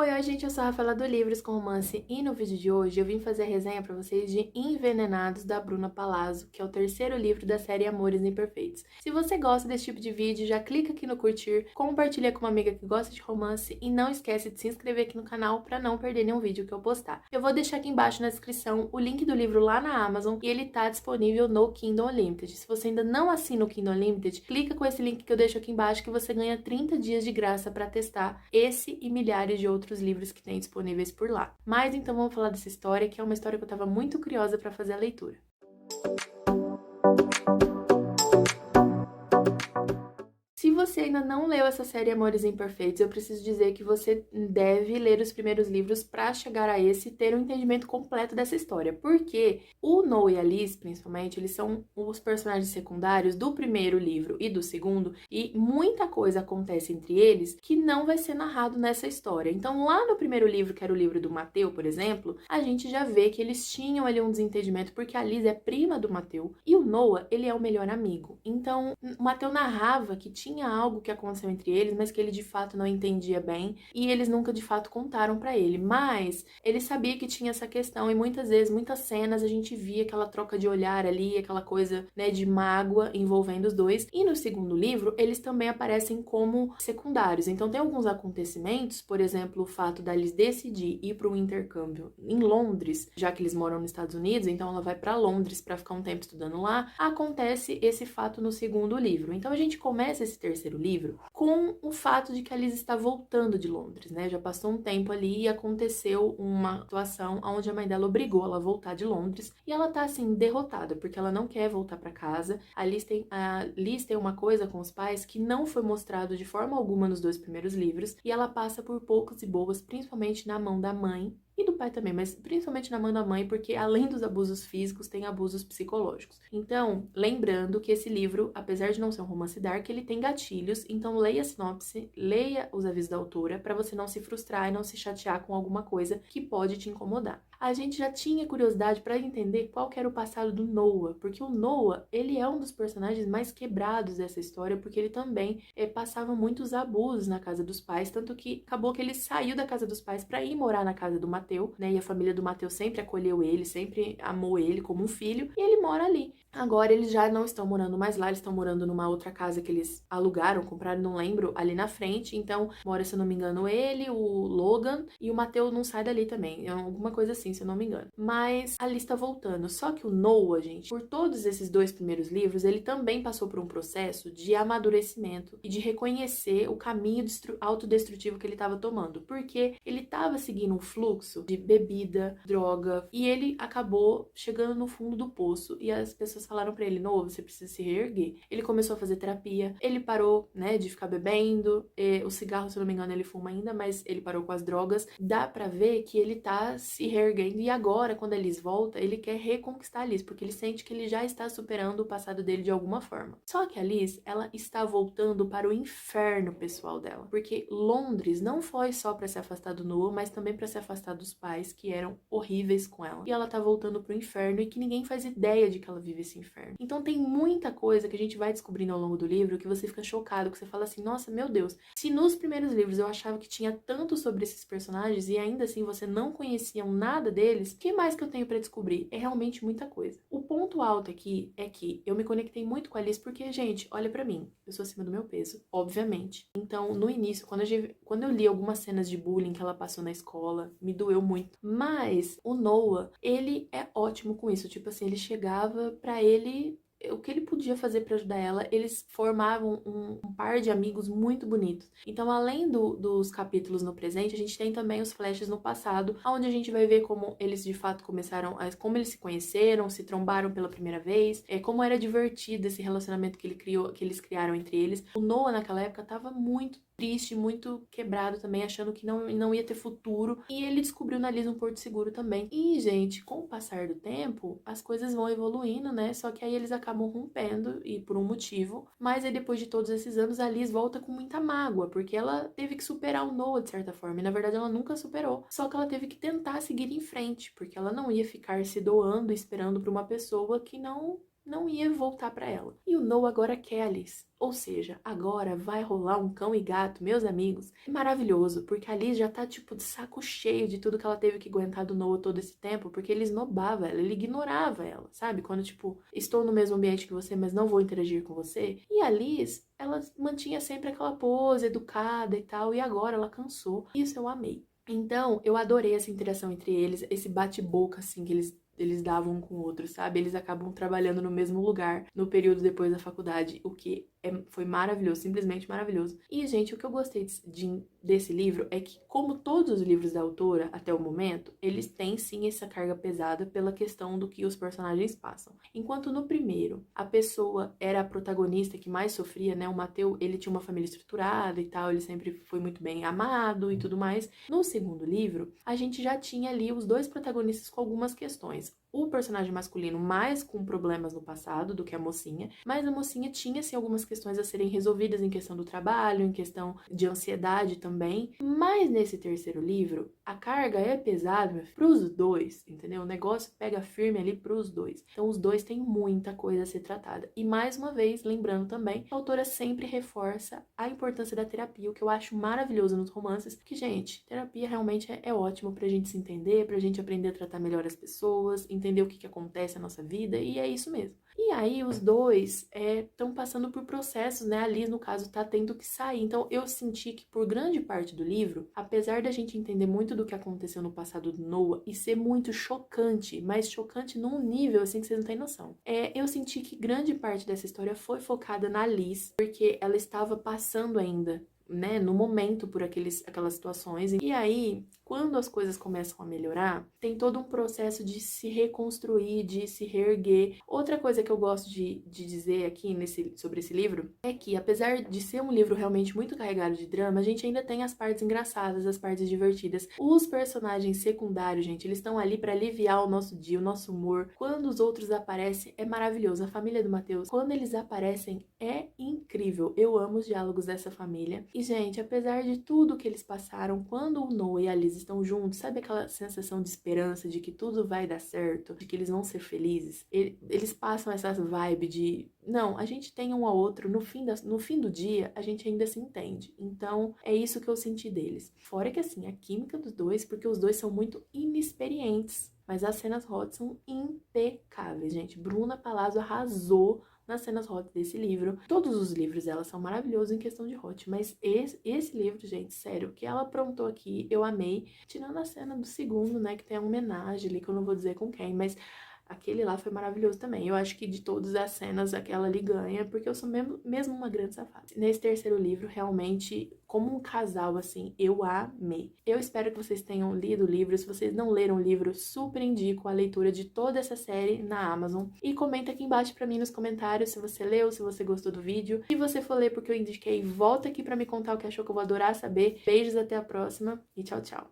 Oi, gente, eu sou a Rafaela do Livros com Romance e no vídeo de hoje eu vim fazer a resenha pra vocês de Envenenados, da Bruna Palazzo, que é o terceiro livro da série Amores Imperfeitos. Se você gosta desse tipo de vídeo, já clica aqui no curtir, compartilha com uma amiga que gosta de romance e não esquece de se inscrever aqui no canal pra não perder nenhum vídeo que eu postar. Eu vou deixar aqui embaixo na descrição o link do livro lá na Amazon e ele tá disponível no Kindle Unlimited. Se você ainda não assina o Kindle Unlimited, clica com esse link que eu deixo aqui embaixo que você ganha 30 dias de graça pra testar esse e milhares de outros livros que tem disponíveis por lá. Mas então vamos falar dessa história, que é uma história que eu estava muito curiosa para fazer a leitura. Se você ainda não leu essa série Amores Imperfeitos, eu preciso dizer que você deve ler os primeiros livros para chegar a esse e ter um entendimento completo dessa história. Porque o Noah e a Liz, principalmente, eles são os personagens secundários do primeiro livro e do segundo, e muita coisa acontece entre eles que não vai ser narrado nessa história. Então, lá no primeiro livro, que era o livro do Mateu, por exemplo, a gente já vê que eles tinham ali um desentendimento, porque a Liz é prima do Mateu e o Noah, ele é o melhor amigo. Então, o Mateu narrava que tinha algo que aconteceu entre eles, mas que ele de fato não entendia bem e eles nunca de fato contaram pra ele. Mas ele sabia que tinha essa questão e muitas vezes, muitas cenas a gente via aquela troca de olhar ali, aquela coisa, né, de mágoa envolvendo os dois. E no segundo livro, eles também aparecem como secundários. Então tem alguns acontecimentos, por exemplo, o fato da Liz decidir ir para um intercâmbio em Londres, já que eles moram nos Estados Unidos, então ela vai para Londres para ficar um tempo estudando lá. Acontece esse fato no segundo livro. Então a gente começa esse terceiro livro com o fato de que a Liz está voltando de Londres, né? Já passou um tempo ali e aconteceu uma situação onde a mãe dela obrigou ela a voltar de Londres e ela tá assim derrotada porque ela não quer voltar para casa. A Liz tem uma coisa com os pais que não foi mostrado de forma alguma nos dois primeiros livros e ela passa por poucas e boas, principalmente na mão da mãe e do pai também, mas principalmente na mão da mãe, porque além dos abusos físicos, tem abusos psicológicos. Então, lembrando que esse livro, apesar de não ser um romance dark, ele tem gatilhos, então leia a sinopse, leia os avisos da autora, para você não se frustrar e não se chatear com alguma coisa que pode te incomodar. A gente já tinha curiosidade para entender qual que era o passado do Noah, porque o Noah, ele é um dos personagens mais quebrados dessa história, porque ele também passava muitos abusos na casa dos pais, tanto que acabou que ele saiu da casa dos pais para ir morar na casa do Mateu, né? E a família do Mateu sempre acolheu ele, sempre amou ele como um filho, e ele mora ali. Agora eles já não estão morando mais lá, eles estão morando numa outra casa que eles alugaram, compraram, não lembro, ali na frente. Então mora, se eu não me engano, ele, o Logan e o Mateu não sai dali também. É alguma coisa assim, se eu não me engano. Mas a Liz tá voltando. Só que o Noah, gente, por todos esses dois primeiros livros, ele também passou por um processo de amadurecimento e de reconhecer o caminho autodestrutivo que ele estava tomando. Porque ele estava seguindo um fluxo de bebida, droga, e ele acabou chegando no fundo do poço. E as pessoas falaram pra ele: Noah, você precisa se reerguer. Ele começou a fazer terapia, ele parou, né, de ficar bebendo, o cigarro, se eu não me engano, ele fuma ainda, mas ele parou com as drogas. Dá pra ver que ele tá se reerguendo e agora, quando a Liz volta, ele quer reconquistar a Liz, porque ele sente que ele já está superando o passado dele de alguma forma. Só que a Liz, ela está voltando para o inferno pessoal dela, porque Londres não foi só pra se afastar do Noah, mas também pra se afastar dos pais, que eram horríveis com ela. E ela tá voltando pro inferno e que ninguém faz ideia de que ela vive esse inferno. Então tem muita coisa que a gente vai descobrindo ao longo do livro que você fica chocado, que você fala assim: nossa, meu Deus, se nos primeiros livros eu achava que tinha tanto sobre esses personagens e ainda assim você não conhecia nada deles, o que mais que eu tenho pra descobrir? É realmente muita coisa. O ponto alto aqui é que eu me conectei muito com a Alice porque, gente, olha pra mim, eu sou acima do meu peso, obviamente. Então, no início, quando eu li algumas cenas de bullying que ela passou na escola, me doeu muito. Mas o Noah, ele é ótimo com isso. Tipo assim, ele chegava pra ele, o que ele podia fazer pra ajudar ela, eles formavam um par de amigos muito bonitos. Então, além dos capítulos no presente, a gente tem também os flashes no passado, onde a gente vai ver como eles de fato como eles se conheceram, se trombaram pela primeira vez, como era divertido esse relacionamento que eles criaram entre eles. O Noah naquela época tava muito triste, muito quebrado também, achando que não ia ter futuro. E ele descobriu na Liz um porto seguro também. E, gente, com o passar do tempo, as coisas vão evoluindo, né? Só que aí eles acabam rompendo, e por um motivo. Mas aí, depois de todos esses anos, a Liz volta com muita mágoa, porque ela teve que superar o Noah, de certa forma. E, na verdade, ela nunca superou. Só que ela teve que tentar seguir em frente, porque ela não ia ficar se doando, esperando por uma pessoa que não não ia voltar pra ela. E o Noah agora quer a Liz. Ou seja, agora vai rolar um cão e gato, meus amigos. É maravilhoso, porque a Liz já tá, tipo, de saco cheio de tudo que ela teve que aguentar do Noah todo esse tempo, porque ele esnobava ela, ele ignorava ela, sabe? Quando, tipo, estou no mesmo ambiente que você, mas não vou interagir com você. E a Liz, ela mantinha sempre aquela pose educada e tal, e agora ela cansou. Isso eu amei. Então, eu adorei essa interação entre eles, esse bate-boca, assim, que eles davam um com o outro, sabe? Eles acabam trabalhando no mesmo lugar no período depois da faculdade, o que foi maravilhoso, simplesmente maravilhoso. E, gente, o que eu gostei desse livro é que, como todos os livros da autora, até o momento, eles têm sim essa carga pesada pela questão do que os personagens passam. Enquanto no primeiro, a pessoa era a protagonista que mais sofria, né? O Mateu, ele tinha uma família estruturada e tal, ele sempre foi muito bem amado e tudo mais. No segundo livro, a gente já tinha ali os dois protagonistas com algumas questões. O personagem masculino mais com problemas no passado do que a mocinha, mas a mocinha tinha sim algumas questões a serem resolvidas em questão do trabalho, em questão de ansiedade também. Mas nesse terceiro livro, a carga é pesada pros dois, entendeu? O negócio pega firme ali pros dois. Então os dois têm muita coisa a ser tratada. E mais uma vez, lembrando também, a autora sempre reforça a importância da terapia, o que eu acho maravilhoso nos romances, porque, gente, terapia realmente é ótimo pra gente se entender, pra gente aprender a tratar melhor as pessoas, entender o que acontece na nossa vida, e é isso mesmo. E aí os dois estão passando por processos, né? A Liz, no caso, tá tendo que sair. Então eu senti que por grande parte do livro, apesar da gente entender muito do que aconteceu no passado do Noah e ser muito chocante, mas chocante num nível assim que vocês não têm noção. Eu senti que grande parte dessa história foi focada na Liz, porque ela estava passando ainda, né, no momento por aquelas situações. E aí, quando as coisas começam a melhorar, tem todo um processo de se reconstruir, de se reerguer. Outra coisa que eu gosto de dizer aqui sobre esse livro é que, apesar de ser um livro realmente muito carregado de drama, a gente ainda tem as partes engraçadas, as partes divertidas. Os personagens secundários, gente, eles estão ali para aliviar o nosso dia, o nosso humor. Quando os outros aparecem, é maravilhoso. A família do Mateus, quando eles aparecem, é incrível. Eu amo os diálogos dessa família. E, gente, apesar de tudo que eles passaram, quando o Noah e a Liz estão juntos, sabe aquela sensação de esperança, de que tudo vai dar certo, de que eles vão ser felizes? Eles passam essa vibe de, não, a gente tem um ao outro, no fim do dia, a gente ainda se entende. Então, é isso que eu senti deles. Fora que, assim, a química dos dois, porque os dois são muito inexperientes, mas as cenas hot são impecáveis, gente. Bruna Palazzo arrasou nas cenas hot desse livro. Todos os livros dela são maravilhosos em questão de hot, mas esse livro, gente, sério, o que ela aprontou aqui, eu amei. Tirando a cena do segundo, né, que tem a homenagem ali, que eu não vou dizer com quem, mas aquele lá foi maravilhoso também. Eu acho que de todas as cenas, aquela ali ganha, porque eu sou mesmo uma grande safada. Nesse terceiro livro, realmente, como um casal, assim, eu amei. Eu espero que vocês tenham lido o livro. Se vocês não leram o livro, super indico a leitura de toda essa série na Amazon. E comenta aqui embaixo pra mim nos comentários se você leu, se você gostou do vídeo. Se você for ler porque eu indiquei, volta aqui pra me contar o que achou, que eu vou adorar saber. Beijos, até a próxima e tchau, tchau.